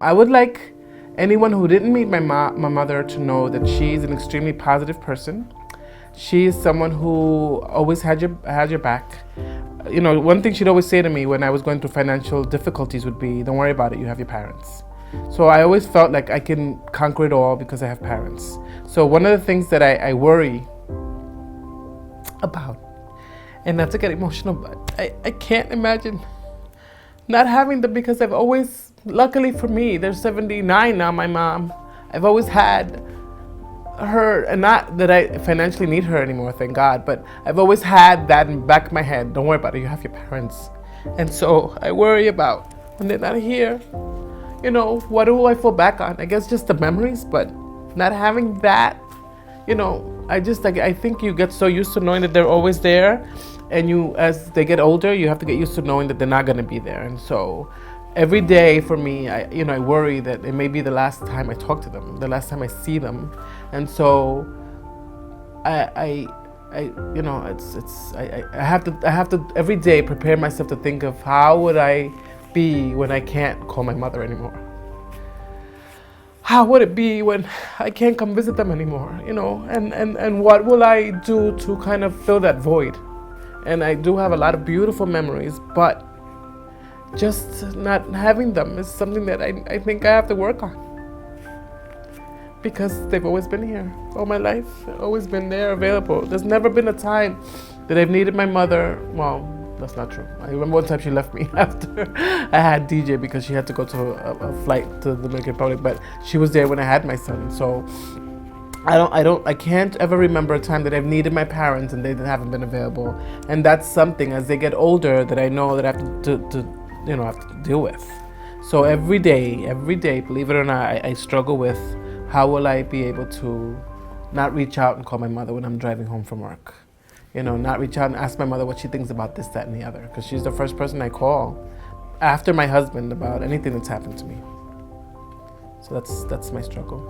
I would like anyone who didn't meet my mother to know that she's an extremely positive person. She is someone who always had your back. You know, one thing she'd always say to me when I was going through financial difficulties would be, "Don't worry about it, you have your parents." So I always felt like I can conquer it all because I have parents. So one of the things that I worry about, and not to get emotional, but I can't imagine not having them, because I've always, luckily for me, they're 79 now, my mom. I've always had her, and not that I financially need her anymore, thank God, but I've always had that in the back of my head. Don't worry about it, you have your parents. And so I worry about when they're not here, you know, what do I fall back on? I guess just the memories, but not having that, you know, I think you get so used to knowing that they're always there, and you, as they get older, you have to get used to knowing that they're not going to be there. And so every day for me, I worry that it may be the last time I talk to them, the last time I see them. And so I have to every day prepare myself to think of how would I be when I can't call my mother anymore. How would it be when I can't come visit them anymore, you know, and what will I do to kind of fill that void? And I do have a lot of beautiful memories, but just not having them is something that I think I have to work on. Because they've always been here all my life, always been there, available. There's never been a time that I've needed my mother. Well, that's not true. I remember one time she left me after I had DJ because she had to go to a flight to the Dominican Republic, but she was there when I had my son. So I can't ever remember a time that I've needed my parents and they haven't been available. And that's something as they get older that I know that I have to deal with. So every day, believe it or not, I struggle with how will I be able to not reach out and call my mother when I'm driving home from work. You know, not reach out and ask my mother what she thinks about this, that, and the other, because she's the first person I call after my husband about anything that's happened to me. So that's my struggle.